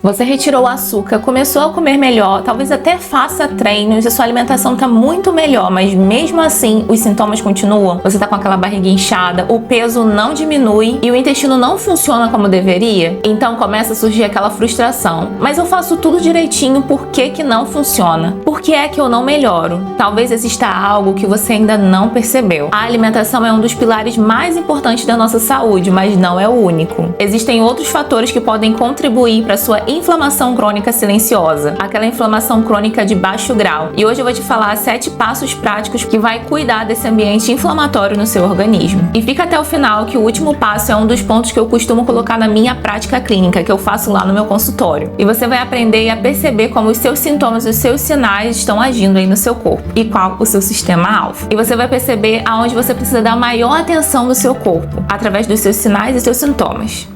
Você retirou o açúcar, começou a comer melhor, talvez até faça treinos, a sua alimentação tá muito melhor, mas mesmo assim os sintomas continuam. Você tá com aquela barriga inchada, o peso não diminui e o intestino não funciona como deveria. Então começa a surgir aquela frustração. Mas eu faço tudo direitinho, por que que não funciona? Por que é que eu não melhoro? Talvez exista algo que você ainda não percebeu. A alimentação é um dos pilares mais importantes da nossa saúde, mas não é o único. Existem outros fatores que podem contribuir para sua inflamação crônica silenciosa, aquela inflamação crônica de baixo grau. E hoje eu vou te falar 7 passos práticos que vai cuidar desse ambiente inflamatório no seu organismo. E fica até o final que o último passo é um dos pontos que eu costumo colocar na minha prática clínica, que eu faço lá no meu consultório. E você vai aprender a perceber como os seus sintomas, os seus sinais estão agindo aí no seu corpo e qual o seu sistema alfa. E você vai perceber aonde você precisa dar maior atenção no seu corpo, através dos seus sinais e seus sintomas.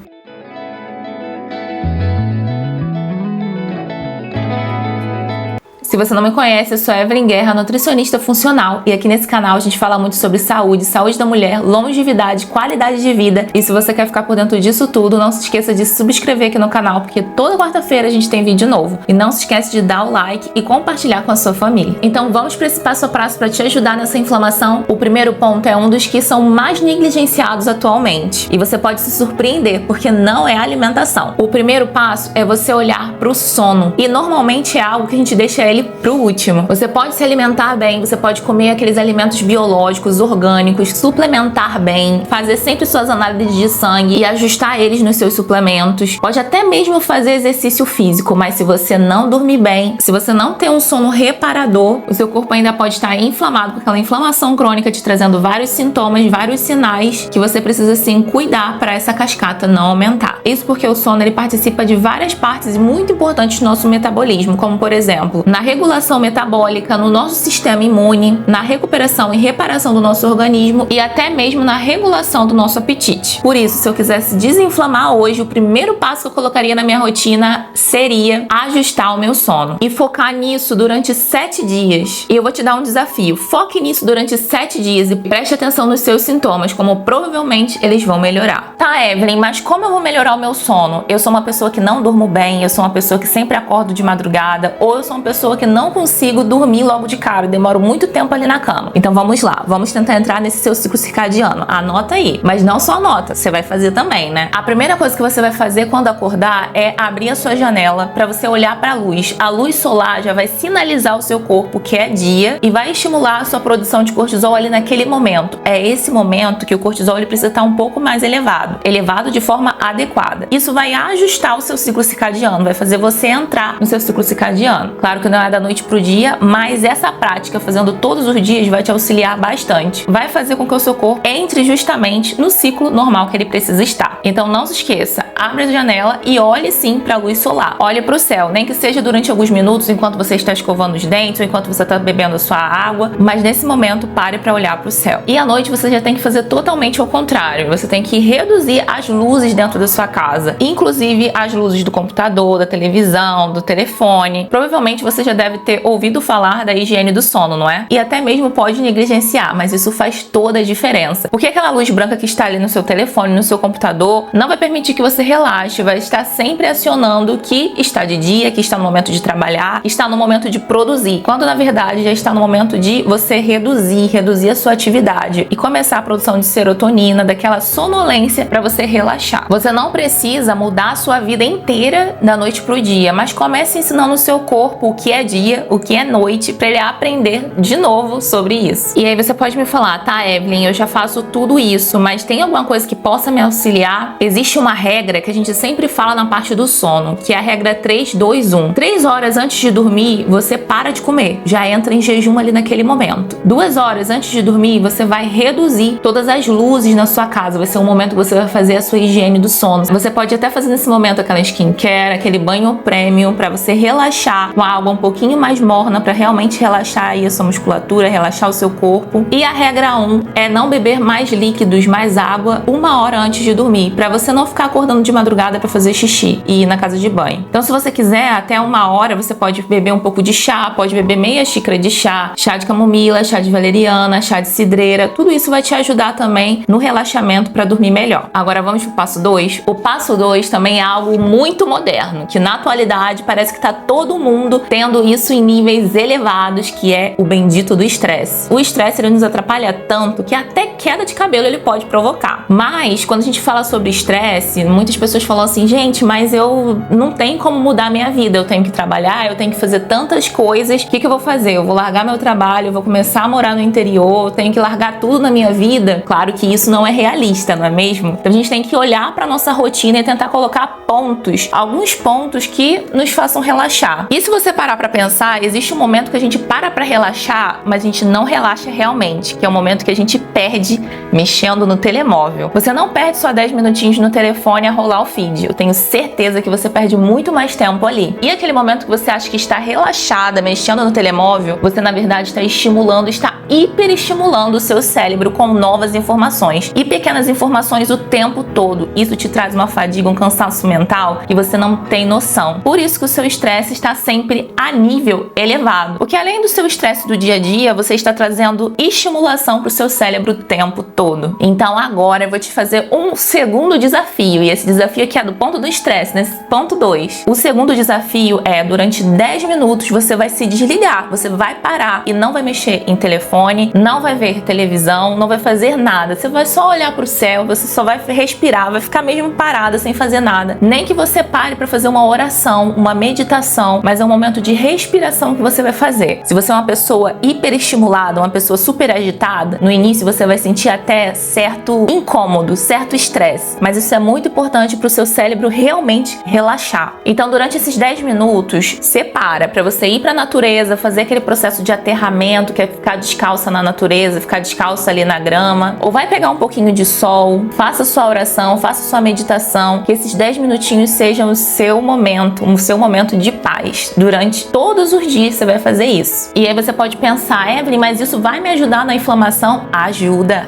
Se você não me conhece, eu sou Evelyn Guerra, nutricionista funcional, e aqui nesse canal a gente fala muito sobre saúde, saúde da mulher, longevidade, qualidade de vida. E se você quer ficar por dentro disso tudo, não se esqueça de se subscrever aqui no canal, porque toda quarta-feira a gente tem vídeo novo. E não se esquece de dar o like e compartilhar com a sua família. Então vamos para esse passo a passo para te ajudar nessa inflamação. O primeiro ponto é um dos que são mais negligenciados atualmente. E você pode se surpreender, porque não é a alimentação. O primeiro passo é você olhar para o sono. E normalmente é algo que a gente deixa ele pro último. Você pode se alimentar bem, você pode comer aqueles alimentos biológicos, orgânicos, suplementar bem, fazer sempre suas análises de sangue e ajustar eles nos seus suplementos. Pode até mesmo fazer exercício físico, mas se você não dormir bem, se você não ter um sono reparador, o seu corpo ainda pode estar inflamado com aquela inflamação crônica, te trazendo vários sintomas, vários sinais que você precisa sim cuidar para essa cascata não aumentar. Isso porque o sono ele participa de várias partes muito importantes do nosso metabolismo, como por exemplo, na regulação metabólica, no nosso sistema imune, na recuperação e reparação do nosso organismo e até mesmo na regulação do nosso apetite. Por isso, se eu quisesse desinflamar hoje, o primeiro passo que eu colocaria na minha rotina seria ajustar o meu sono e focar nisso durante 7 dias. E eu vou te dar um desafio: foque nisso durante 7 dias e preste atenção nos seus sintomas, como provavelmente eles vão melhorar. Tá, Evelyn, mas como eu vou melhorar o meu sono? Eu sou uma pessoa que não durmo bem, eu sou uma pessoa que sempre acordo de madrugada, ou eu sou uma pessoa que não consigo dormir logo de cara, demoro muito tempo ali na cama. Então vamos lá, vamos tentar entrar nesse seu ciclo circadiano. Anota aí, mas não só anota, você vai fazer também, né? A primeira coisa que você vai fazer quando acordar é abrir a sua janela para você olhar para a luz. A luz solar já vai sinalizar ao seu corpo que é dia e vai estimular a sua produção de cortisol ali naquele momento. É esse momento que o cortisol ele precisa estar um pouco mais elevado de forma adequada. Isso vai ajustar o seu ciclo circadiano, vai fazer você entrar no seu ciclo circadiano. Claro que não é da noite pro dia, mas essa prática, fazendo todos os dias, vai te auxiliar bastante. Vai fazer com que o seu corpo entre justamente no ciclo normal que ele precisa estar. Então não se esqueça, abre a janela e olhe sim para a luz solar. Olhe para o céu, nem que seja durante alguns minutos enquanto você está escovando os dentes ou enquanto você está bebendo a sua água, mas nesse momento pare para olhar para o céu. E à noite você já tem que fazer totalmente ao contrário. Você tem que reduzir as luzes dentro da sua casa, inclusive as luzes do computador, da televisão, do telefone. Provavelmente você já deve ter ouvido falar da higiene do sono, não é? E até mesmo pode negligenciar, mas isso faz toda a diferença. Porque aquela luz branca que está ali no seu telefone, no seu computador, não vai permitir que você relaxe, vai estar sempre acionando que está de dia, que está no momento de trabalhar, está no momento de produzir, quando na verdade já está no momento de você reduzir a sua atividade e começar a produção de serotonina, daquela sonolência para você relaxar. Você não precisa mudar a sua vida inteira da noite pro dia, mas comece ensinando o seu corpo o que é dia, o que é noite, para ele aprender de novo sobre isso. E aí você pode me falar: tá, Evelyn, eu já faço tudo isso, mas tem alguma coisa que possa me auxiliar? Existe uma regra que a gente sempre fala na parte do sono, que é a regra 3-2-1. 3 horas antes de dormir, você para de comer, já entra em jejum ali naquele momento. 2 horas antes de dormir, você vai reduzir todas as luzes na sua casa, vai ser um momento que você vai fazer a sua higiene do sono. Você pode até fazer nesse momento aquela skincare, aquele banho premium para você relaxar com água um pouquinho pouquinho mais morna para realmente relaxar aí a sua musculatura, relaxar o seu corpo. E a regra 1 é não beber mais líquidos, mais água 1 hora antes de dormir, para você não ficar acordando de madrugada para fazer xixi e ir na casa de banho. Então, se você quiser, até 1 hora você pode beber um pouco de chá, pode beber meia xícara de chá, chá de camomila, chá de valeriana, chá de cidreira. Tudo isso vai te ajudar também no relaxamento para dormir melhor. Agora vamos pro passo 2. O passo 2 também é algo muito moderno, que na atualidade parece que tá todo mundo tendo isso em níveis elevados, que é o bendito do estresse. O estresse ele nos atrapalha tanto que até queda de cabelo ele pode provocar. Mas quando a gente fala sobre estresse, muitas pessoas falam assim: gente, mas eu não tenho como mudar a minha vida, eu tenho que trabalhar, eu tenho que fazer tantas coisas, o que eu vou fazer? Eu vou largar meu trabalho, eu vou começar a morar no interior, eu tenho que largar tudo na minha vida? Claro que isso não é realista, não é mesmo? Então a gente tem que olhar para nossa rotina e tentar colocar pontos, alguns pontos que nos façam relaxar. E se você parar para pensar, existe um momento que a gente para relaxar, mas a gente não relaxa realmente, que é o momento que a gente perde mexendo no telemóvel. Você não perde só 10 minutinhos no telefone a rolar o feed. Eu tenho certeza que você perde muito mais tempo ali. E aquele momento que você acha que está relaxada mexendo no telemóvel, você na verdade está estimulando, está hiperestimulando o seu cérebro com novas informações e pequenas informações o tempo todo. Isso te traz uma fadiga, um cansaço mental que você não tem noção. Por isso que o seu estresse está sempre a nível elevado. Porque além do seu estresse do dia a dia, você está trazendo estimulação para o seu cérebro o tempo todo. Então agora eu vou te fazer um segundo desafio. E esse desafio aqui é do ponto do estresse, nesse ponto 2. O segundo desafio é, durante 10 minutos, você vai se desligar. Você vai parar e não vai mexer em telefone, não vai ver televisão, não vai fazer nada. Você vai só olhar para o céu, você só vai respirar, vai ficar mesmo parada, sem fazer nada. Nem que você pare para fazer uma oração, uma meditação, mas é um momento de respiração que você vai fazer. Se você é uma pessoa hiperestimulada, uma pessoa super agitada, no início você vai sentir até certo incômodo, certo estresse, mas isso é muito importante para o seu cérebro realmente relaxar. Então, durante esses 10 minutos, separa para você ir para a natureza, fazer aquele processo de aterramento, que é ficar descalça na natureza, ficar descalça ali na grama, ou vai pegar um pouquinho de sol, faça sua oração, faça sua meditação, que esses 10 minutinhos sejam o seu momento de paz. Durante todos os dias você vai fazer isso. E aí você pode pensar: Evelyn, mas isso vai me ajudar na inflamação? Ajuda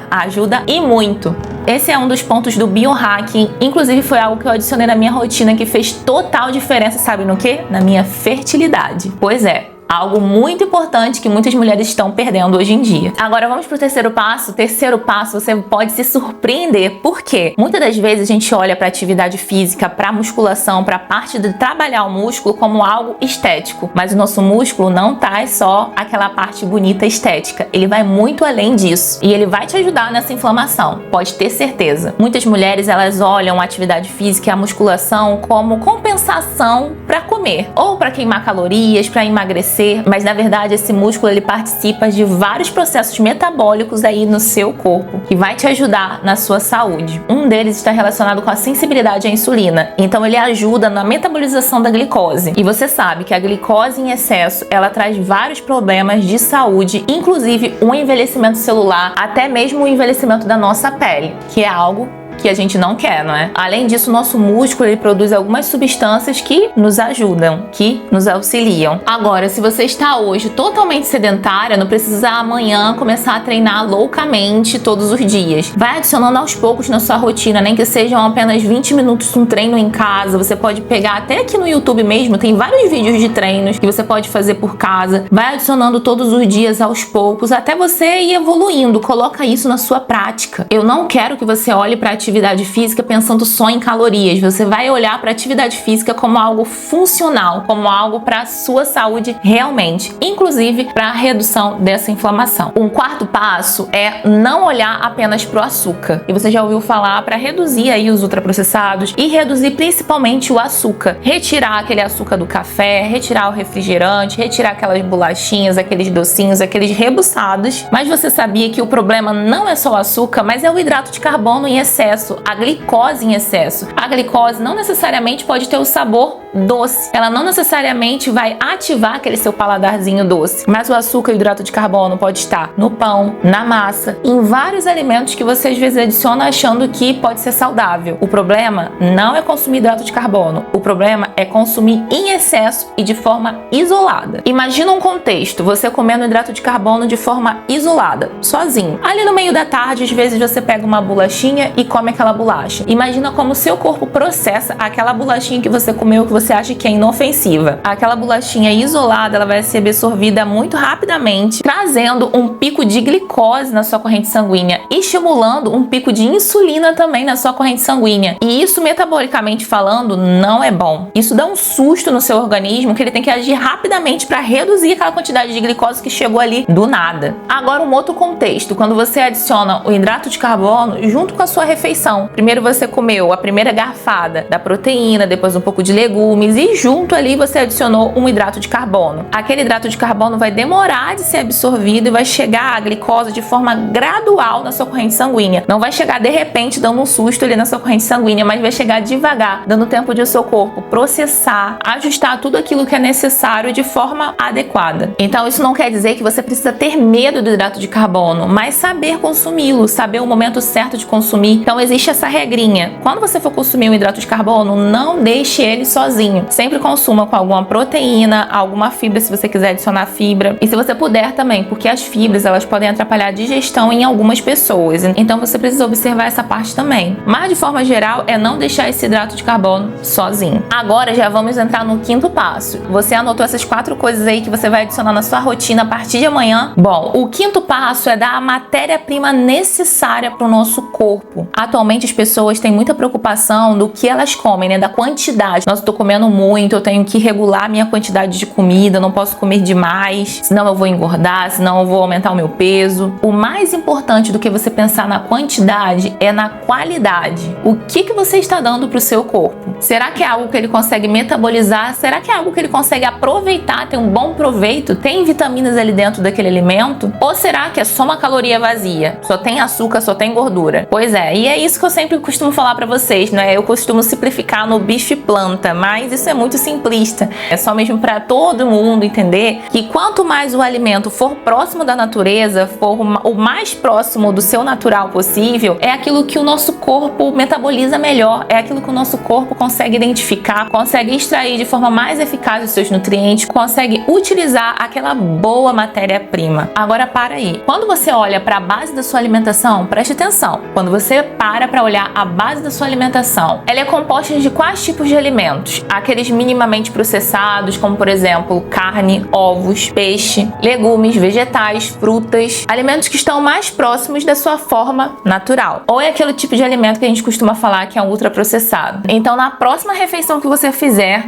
e muito. Esse é um dos pontos do biohacking, inclusive foi algo que eu adicionei na minha rotina que fez total diferença, sabe no quê? Na minha fertilidade. Pois é. Algo muito importante que muitas mulheres estão perdendo hoje em dia. Agora vamos pro terceiro passo. O terceiro passo, você pode se surpreender. Por quê? Muitas das vezes a gente olha para atividade física, para musculação, para a parte de trabalhar o músculo como algo estético. Mas o nosso músculo não tá só aquela parte bonita estética. Ele vai muito além disso. E ele vai te ajudar nessa inflamação. Pode ter certeza. Muitas mulheres, elas olham a atividade física e a musculação como compensação para comer. Ou para queimar calorias, para emagrecer. Mas na verdade esse músculo ele participa de vários processos metabólicos aí no seu corpo que vai te ajudar na sua saúde. Um deles está relacionado com a sensibilidade à insulina. Então ele ajuda na metabolização da glicose. E você sabe que a glicose em excesso ela traz vários problemas de saúde, inclusive um envelhecimento celular, até mesmo o envelhecimento da nossa pele, que é algo que a gente não quer, não é? Além disso, o nosso músculo ele produz algumas substâncias que nos ajudam, que nos auxiliam. Agora, se você está hoje totalmente sedentária, não precisa amanhã começar a treinar loucamente todos os dias. Vai adicionando aos poucos na sua rotina, nem que sejam apenas 20 minutos um treino em casa. Você pode pegar até aqui no YouTube mesmo, tem vários vídeos de treinos que você pode fazer por casa. Vai adicionando todos os dias aos poucos, até você ir evoluindo. Coloca isso na sua prática. Eu não quero que você olhe para atividade física pensando só em calorias. Você vai olhar para a atividade física como algo funcional, como algo para a sua saúde realmente, inclusive para a redução dessa inflamação. Um quarto passo é não olhar apenas para o açúcar. E você já ouviu falar para reduzir aí os ultraprocessados e reduzir principalmente o açúcar. Retirar aquele açúcar do café, retirar o refrigerante, retirar aquelas bolachinhas, aqueles docinhos, aqueles rebuçados. Mas você sabia que o problema não é só o açúcar, mas é o hidrato de carbono em excesso excesso, a glicose em excesso. A glicose não necessariamente pode ter o sabor doce. Ela não necessariamente vai ativar aquele seu paladarzinho doce. Mas o açúcar e o hidrato de carbono pode estar no pão, na massa, em vários alimentos que você às vezes adiciona achando que pode ser saudável. O problema não é consumir hidrato de carbono. O problema é consumir em excesso e de forma isolada. Imagina um contexto, você comendo hidrato de carbono de forma isolada, sozinho. Ali no meio da tarde, às vezes você pega uma bolachinha e come aquela bolacha. Imagina como o seu corpo processa aquela bolachinha que você comeu, que você acha que é inofensiva. Aquela bolachinha isolada, ela vai ser absorvida muito rapidamente, trazendo um pico de glicose na sua corrente sanguínea, estimulando um pico de insulina também na sua corrente sanguínea. E isso, metabolicamente falando, não é bom. Isso dá um susto no seu organismo, que ele tem que agir rapidamente para reduzir aquela quantidade de glicose que chegou ali do nada. Agora, um outro contexto, quando você adiciona o hidrato de carbono junto com a sua refeição. Primeiro você comeu a primeira garfada da proteína, depois um pouco de legumes e junto ali você adicionou um hidrato de carbono. Aquele hidrato de carbono vai demorar de ser absorvido e vai chegar a glicose de forma gradual na sua corrente sanguínea. Não vai chegar de repente dando um susto ali na sua corrente sanguínea, mas vai chegar devagar, dando tempo de o seu corpo processar, ajustar tudo aquilo que é necessário de forma adequada. Então isso não quer dizer que você precisa ter medo do hidrato de carbono, mas saber consumi-lo, saber o momento certo de consumir. Então existe essa regrinha. Quando você for consumir um hidrato de carbono, não deixe ele sozinho. Sempre consuma com alguma proteína, alguma fibra se você quiser adicionar fibra. E se você puder também, porque as fibras elas podem atrapalhar a digestão em algumas pessoas. Então você precisa observar essa parte também. Mas de forma geral é não deixar esse hidrato de carbono sozinho. Agora já vamos entrar no quinto passo. Você anotou essas 4 coisas aí que você vai adicionar na sua rotina a partir de amanhã? Bom, o quinto passo é dar a matéria-prima necessária para o nosso corpo. Atualmente as pessoas têm muita preocupação do que elas comem, né? Da quantidade. Nossa, eu tô comendo muito, eu tenho que regular a minha quantidade de comida, não posso comer demais, senão eu vou engordar, senão eu vou aumentar o meu peso. O mais importante do que você pensar na quantidade é na qualidade. O que você está dando para o seu corpo? Será que é algo que ele consegue metabolizar? Será que é algo que ele consegue aproveitar, ter um bom proveito? Tem vitaminas ali dentro daquele alimento? Ou será que é só uma caloria vazia? Só tem açúcar, só tem gordura? Pois é, e é isso que eu sempre costumo falar para vocês, né? Eu costumo simplificar no bicho e planta, mas isso é muito simplista. É só mesmo para todo mundo entender que quanto mais o alimento for próximo da natureza, for o mais próximo do seu natural possível, é aquilo que o nosso corpo metaboliza melhor, é aquilo que o nosso corpo consegue identificar, consegue extrair de forma mais eficaz os seus nutrientes, consegue utilizar aquela boa matéria-prima. Agora para aí. Quando você olha para a base da sua alimentação, preste atenção. Quando você para olhar a base da sua alimentação, ela é composta de quais tipos de alimentos? Aqueles minimamente processados, como por exemplo, carne, ovos, peixe, legumes, vegetais, frutas, alimentos que estão mais próximos da sua forma natural. Ou é aquele tipo de alimento que a gente costuma falar que é um ultraprocessado. Então, na próxima refeição que você fizer,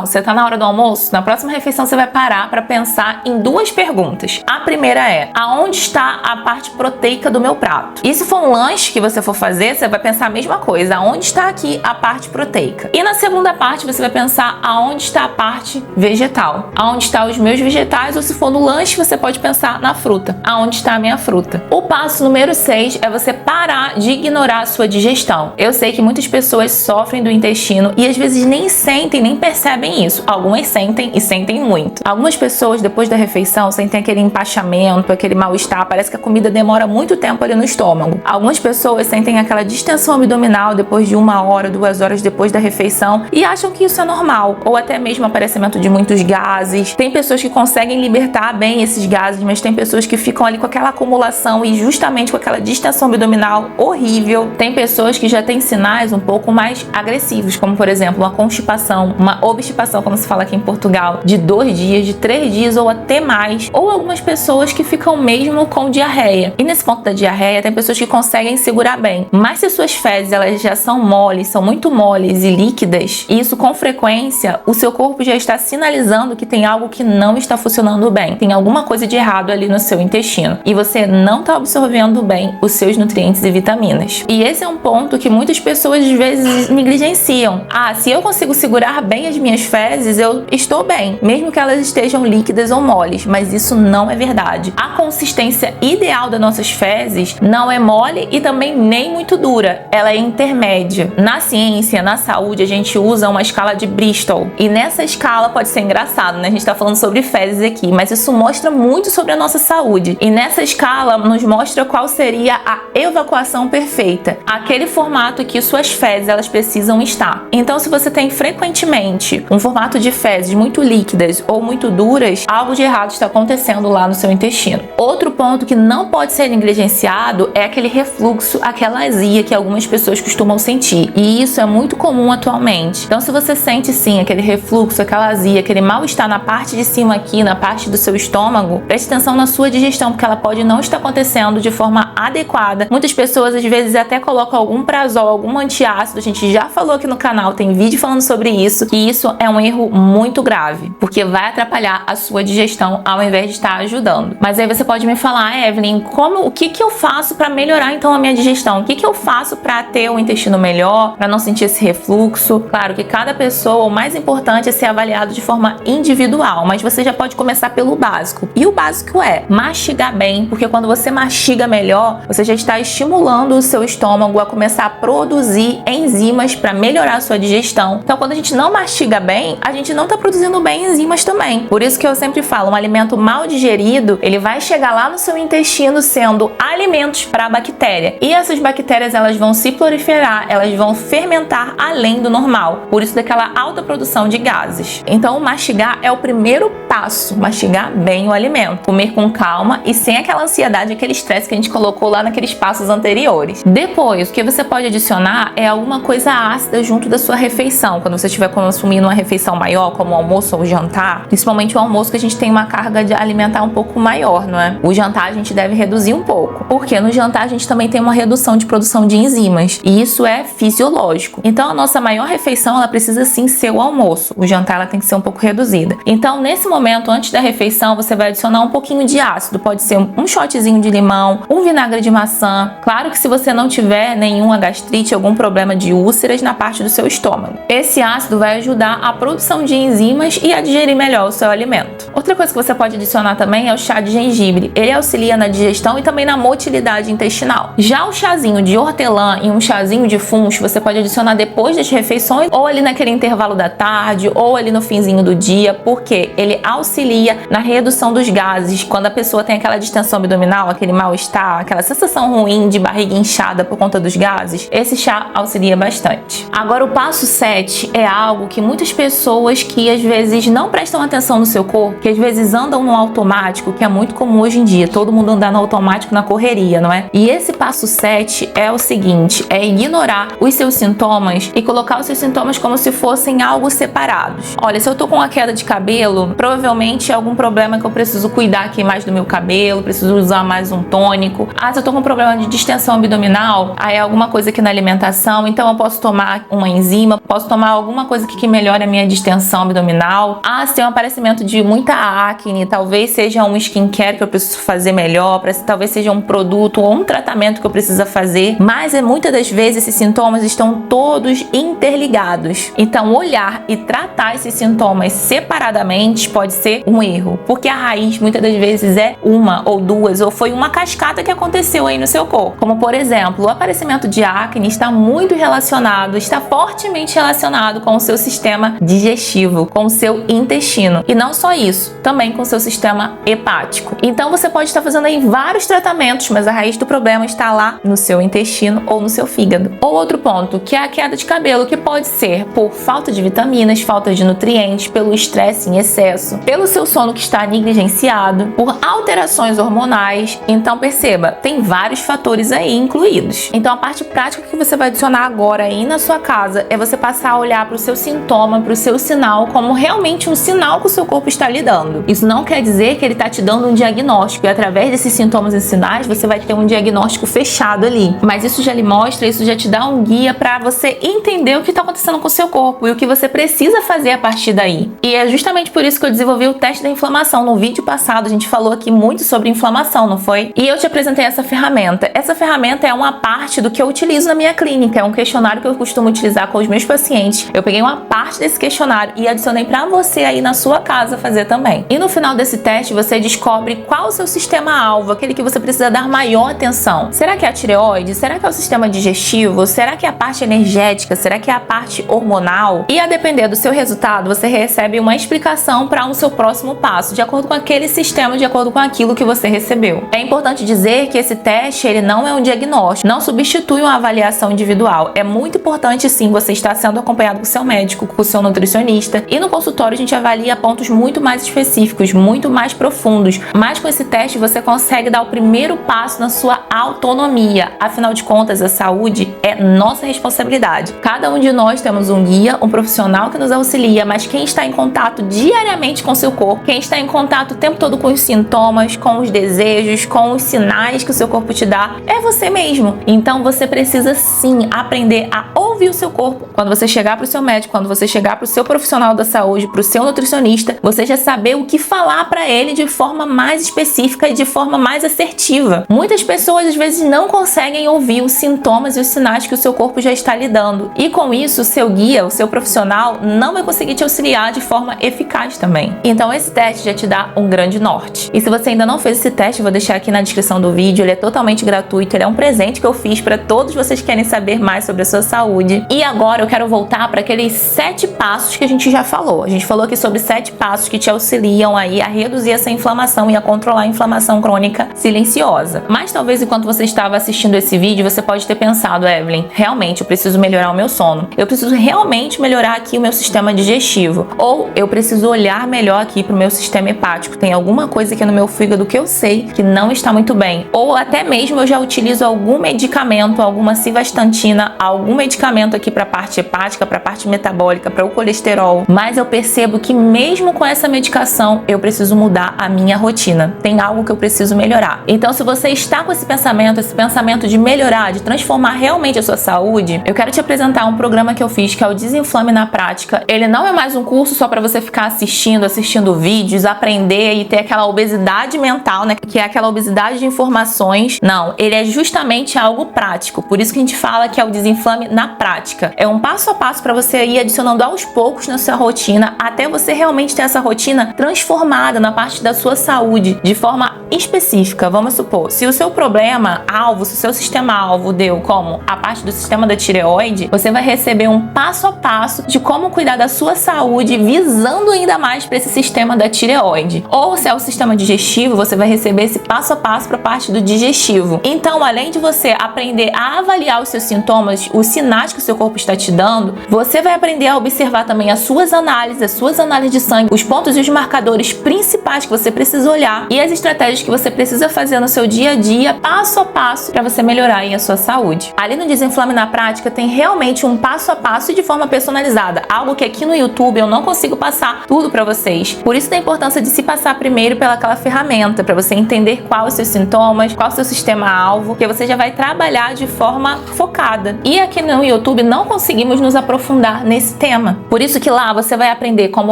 você tá na hora do almoço, na próxima refeição você vai parar para pensar em 2 perguntas. A primeira é: aonde está a parte proteica do meu prato? E se for um lanche que você for fazer, você vai pensar a mesma coisa: aonde está aqui a parte proteica? E na segunda parte você vai pensar aonde está a parte vegetal? Aonde estão os meus vegetais? Ou se for no lanche, você pode pensar na fruta. Aonde está a minha fruta? O passo número 6 é você parar de ignorar a sua digestão. Eu sei que muitas pessoas sofrem do intestino e às vezes nem sentem, nem percebem isso. Algumas sentem e sentem muito. Algumas pessoas depois da refeição sentem aquele empachamento, aquele mal-estar, parece que a comida demora muito tempo ali no estômago. Algumas pessoas sentem aquela distensão abdominal depois de 1 hora, 2 horas depois da refeição e acham que isso é normal, ou até mesmo aparecimento de muitos gases. Tem pessoas que conseguem libertar bem esses gases, mas tem pessoas que ficam ali com aquela acumulação e justamente com aquela distensão abdominal horrível. Tem pessoas que já têm sinais um pouco mais agressivos, como por exemplo uma constipação, uma obstipação, como se fala aqui em Portugal, de 2 dias, de 3 dias ou até mais. Ou algumas pessoas que ficam mesmo com diarreia. E nesse ponto da diarreia tem pessoas que conseguem segurar bem. Mas se suas fezes elas já são moles, são muito moles e líquidas, e isso com frequência, o seu corpo já está sinalizando que tem algo que não está funcionando bem. Tem alguma coisa de errado ali no seu intestino. E você não está absorvendo bem os seus nutrientes nutrientes e vitaminas. E esse é um ponto que muitas pessoas às vezes negligenciam. Ah, se eu consigo segurar bem as minhas fezes, eu estou bem, mesmo que elas estejam líquidas ou moles, mas isso não é verdade. A consistência ideal das nossas fezes não é mole e também nem muito dura, ela é intermédia. Na ciência, na saúde, a gente usa uma escala de Bristol, e nessa escala pode ser engraçado, né? A gente tá falando sobre fezes aqui, mas isso mostra muito sobre a nossa saúde. E nessa escala nos mostra qual seria a evacuação perfeita, aquele formato que suas fezes elas precisam estar. Então, se você tem frequentemente um formato de fezes muito líquidas ou muito duras, algo de errado está acontecendo lá no seu intestino. Outro ponto que não pode ser negligenciado é aquele refluxo, aquela azia que algumas pessoas costumam sentir. E isso é muito comum atualmente. Então, se você sente sim aquele refluxo, aquela azia, aquele mal-estar na parte de cima aqui, na parte do seu estômago, preste atenção na sua digestão, porque ela pode não estar acontecendo de forma adequada. Muitas pessoas às vezes até colocam algum prazol, algum antiácido. A gente já falou aqui no canal, tem vídeo falando sobre isso, e isso é um erro muito grave, porque vai atrapalhar a sua digestão ao invés de estar ajudando. Mas aí você pode me falar, Evelyn, o que eu faço para melhorar então a minha digestão? O que eu faço para ter o intestino melhor, para não sentir esse refluxo? Claro que cada pessoa, o mais importante é ser avaliado de forma individual, mas você já pode começar pelo básico. E o básico é mastigar bem, porque quando você mastiga melhor, você já está estimulando o seu estômago a começar a produzir enzimas para melhorar a sua digestão. Então, quando a gente não mastiga bem, a gente não está produzindo bem enzimas também. Por isso que eu sempre falo, um alimento mal digerido, ele vai chegar lá no seu intestino sendo alimentos para a bactéria. E essas bactérias, elas vão se proliferar, elas vão fermentar além do normal. Por isso daquela alta produção de gases. Então, mastigar é o primeiro passo, mastigar bem o alimento. Comer com calma e sem aquela ansiedade, aquele estresse que a gente colocou lá naqueles passos anteriores. Depois, o que você pode adicionar é alguma coisa ácida junto da sua refeição. Quando você estiver consumindo uma refeição maior, como o almoço ou o jantar, principalmente o almoço, que a gente tem uma carga de alimentar um pouco maior, não é? O jantar a gente deve reduzir um pouco, porque no jantar a gente também tem uma redução de produção de enzimas, e isso é fisiológico. Então a nossa maior refeição, ela precisa sim ser o almoço. O jantar, ela tem que ser um pouco reduzida. Então, nesse momento, antes da refeição, você vai adicionar um pouquinho de ácido. Pode ser um shotzinho de limão, um vinagre de maçã. Claro que se você não tiver nenhuma gastrite, algum problema de úlceras na parte do seu estômago. Esse ácido vai ajudar a produção de enzimas e a digerir melhor o seu alimento. Outra coisa que você pode adicionar também é o chá de gengibre. Ele auxilia na digestão e também na motilidade intestinal. Já o chazinho de hortelã e um chazinho de funcho, você pode adicionar depois das refeições, ou ali naquele intervalo da tarde, ou ali no finzinho do dia, porque ele auxilia na redução dos gases. Quando a pessoa tem aquela distensão abdominal, aquele mal-estar, aquela sensação ruim de barriga inchada por conta dos gases, esse chá auxilia bastante. Agora, o passo 7 é algo que muitas pessoas que às vezes não prestam atenção no seu corpo, que às vezes andam no automático, que é muito comum hoje em dia, todo mundo andar no automático na correria, não é? E esse passo 7 é o seguinte, é ignorar os seus sintomas e colocar os seus sintomas como se fossem algo separados. Olha, se eu tô com uma queda de cabelo, provavelmente é algum problema que eu preciso cuidar aqui mais do meu cabelo, preciso usar mais um tônico. Ah, se eu tô com um problema de distensão abdominal, aí é alguma coisa aqui na alimentação, então eu posso tomar uma enzima, posso tomar alguma coisa que melhore a minha distensão abdominal. Ah, se tem um aparecimento de muita acne, talvez seja um skincare que eu preciso fazer melhor, talvez seja um produto ou um tratamento que eu preciso fazer, mas muitas das vezes esses sintomas estão todos interligados. Então, olhar e tratar esses sintomas separadamente pode ser um erro, porque a raiz muitas das vezes é uma ou duas, ou foi uma cascata que aconteceu aí no seu corpo. Como, por exemplo, o aparecimento de acne está muito relacionado, está fortemente relacionado com o seu sistema digestivo, com o seu intestino. E não só isso, também com o seu sistema hepático. Então você pode estar fazendo aí vários tratamentos, mas a raiz do problema está lá no seu intestino ou no seu fígado. Ou outro ponto, que é a queda de cabelo, que pode ser por falta de vitaminas, falta de nutrientes, pelo estresse em excesso, pelo seu sono que está negligenciado, por alterações hormonais. Então perceba, tem vários fatores aí incluídos. Então a parte prática que você vai adicionar agora aí na sua casa é você passar a olhar para o seu sintoma, para o seu sinal, como realmente um sinal que o seu corpo está lhe dando. Isso não quer dizer que ele está te dando um diagnóstico, e através desses sintomas e sinais você vai ter um diagnóstico fechado ali. Mas isso já lhe mostra, isso já te dá um guia para você entender o que está acontecendo com o seu corpo e o que você precisa fazer a partir daí. E é justamente por isso que eu desenvolvi o teste da inflamação. No vídeo passado a gente falou aqui muito sobre inflamação, não foi? E eu te apresentei essa ferramenta. Essa ferramenta é uma parte do que eu utilizo na minha clínica, é um questionário que eu costumo utilizar com os meus pacientes. Eu peguei uma parte desse questionário e adicionei para você aí na sua casa fazer também. E no final desse teste você descobre qual o seu sistema-alvo, aquele que você precisa dar maior atenção. Será que é a tireoide? Será que é o sistema digestivo? Será que é a parte energética? Será que é a parte hormonal? E a depender do seu resultado, você recebe uma explicação para o seu próximo passo, de acordo com aquele sistema, de acordo com aquilo que você recebeu. É importante dizer que esse teste, ele não é um diagnóstico, não substitui uma avaliação individual. É muito importante sim você estar sendo acompanhado com o seu médico, com o seu nutricionista, e no consultório a gente avalia pontos muito mais específicos, muito mais profundos. Mas com esse teste você consegue dar o primeiro passo na sua autonomia. Afinal de contas, a saúde é nossa responsabilidade. Cada um de nós temos um guia, um profissional que nos auxilia, mas quem está em contato diariamente com o seu corpo, quem está em contato o tempo todo com os sintomas, com os desejos, com os sinais que o seu corpo te dá, é você mesmo. Então você precisa sim aprender a ouvir o seu corpo. Quando você chegar para o seu médico, quando você chegar para o seu profissional da saúde, para o seu nutricionista, você já saber o que falar para ele de forma mais específica e de forma mais assertiva. Muitas pessoas às vezes não conseguem ouvir os sintomas e os sinais que o seu corpo já está lhe dando. E com isso, o seu guia, o seu profissional, não vai conseguir te auxiliar de forma eficaz também. Então esse teste já te dá um grande norte. E se você ainda não fez esse teste, eu vou deixar aqui na descrição do vídeo. Ele é totalmente gratuito, ele é um presente que eu fiz para todos vocês que querem saber mais sobre a sua saúde. E agora eu quero voltar para aqueles 7 passos que a gente já falou. A gente falou aqui sobre 7 passos que te auxiliam aí a reduzir essa inflamação e a controlar a inflamação crônica silenciosa. Mas talvez enquanto você estava assistindo esse vídeo, você pode ter pensado, Evelyn, realmente eu preciso melhorar o meu sono. Eu preciso realmente melhorar aqui o meu sistema digestivo. Ou eu preciso olhar melhor aqui para o meu sistema hepático. Tem alguma coisa aqui no meu fígado que eu sei que não está muito bem. Ou até mesmo eu já utilizo algum medicamento, alguma civastatina, algum medicamento aqui para a parte hepática, para a parte metabólica, para o colesterol. Mas eu percebo que mesmo com essa medicação, eu preciso mudar a minha rotina. Tem algo que eu preciso melhorar. Então, se você está com esse pensamento de melhorar, de transformar realmente a sua saúde, eu quero te apresentar um programa que eu fiz, que é o Desinflame na Prática. Ele não é mais um curso só para você ficar assistindo vídeos, aprender e ter aquela obesidade mental, né? Que é aquela obesidade de informações. Não, ele é justamente algo prático. Por isso que a gente fala que é o Desinflame na Prática. É um passo a passo para você ir adicionando aos poucos na sua rotina, até você realmente ter essa rotina transformada na parte da sua saúde, de forma específica. Vamos supor, se o seu problema-alvo, se o seu sistema-alvo deu como a parte do sistema da tireoide, você vai receber um passo a passo de como cuidar da sua saúde, visando ainda mais para esse sistema da tireoide. Ou se é o sistema digestivo, você vai receber esse passo a passo para a parte do digestivo. Então, além de você aprender a avaliar os seus sintomas, os sinais que o seu corpo está te dando, você vai aprender a observar também as suas análises de sangue, os pontos e os marcadores principais que você precisa olhar e as estratégias que você precisa fazer no seu dia a dia, passo a passo, para você melhorar aí a sua saúde. Ali no Desinflame na Prática tem realmente um passo a passo e de forma personalizada, algo que aqui no YouTube eu não consigo passar tudo para vocês. Por isso da importância de se passar primeiro pelaquela ferramenta, para você entender quais os seus sintomas, qual o seu sistema-alvo, que você já vai trabalhar de forma focada. E aqui no YouTube não conseguimos nos aprofundar nesse tema. Por isso que lá você vai aprender como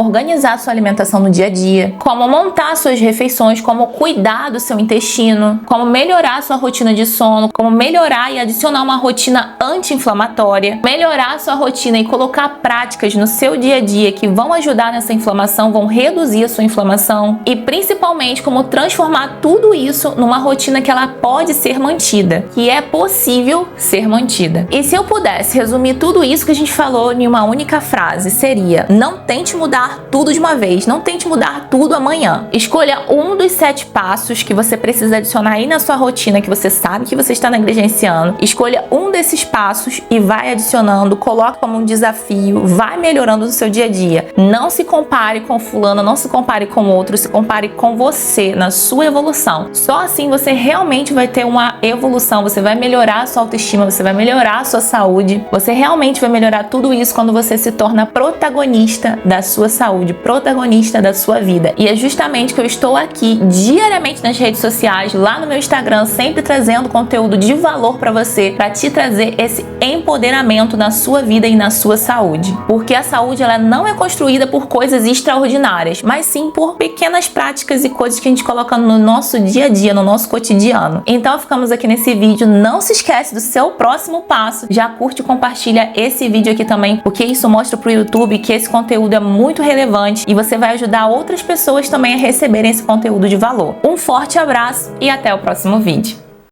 organizar a sua alimentação no dia a dia, como montar suas refeições, como cuidar do seu intestino, como melhorar a sua rotina de sono, como melhorar e adicionar uma rotina anti-inflamatória, melhorar a sua rotina e colocar práticas no seu dia a dia que vão ajudar nessa inflamação, vão reduzir a sua inflamação e principalmente como transformar tudo isso numa rotina que ela pode ser mantida, que é possível ser mantida. E se eu pudesse resumir tudo isso que a gente falou em uma única frase, seria: não tente mudar tudo de uma vez, não tente mudar tudo amanhã. Escolha um dos 7 passos que você precisa adicionar aí na sua rotina, que você sabe que você está negligenciando. Escolha um desses passos e vai adicionando, coloque como um desafio, vai melhorando no seu dia a dia. Não se compare com fulano, não se compare com outro, se compare com você, na sua evolução. Só assim você realmente vai ter uma evolução, você vai melhorar a sua autoestima, você vai melhorar a sua saúde, você realmente vai melhorar tudo isso quando você se torna protagonista da sua saúde, protagonista da sua vida. E é justamente que eu estou aqui diariamente nas redes sociais, lá no meu Instagram, sempre trazendo conteúdo de valor para você, para te trazer trazer esse empoderamento na sua vida e na sua saúde. Porque a saúde, ela não é construída por coisas extraordinárias, mas sim por pequenas práticas e coisas que a gente coloca no nosso dia a dia, no nosso cotidiano. Então ficamos aqui nesse vídeo. Não se esquece do seu próximo passo. Já curte e compartilha esse vídeo aqui também, porque isso mostra pro YouTube que esse conteúdo é muito relevante e você vai ajudar outras pessoas também a receberem esse conteúdo de valor. Um forte abraço e até o próximo vídeo.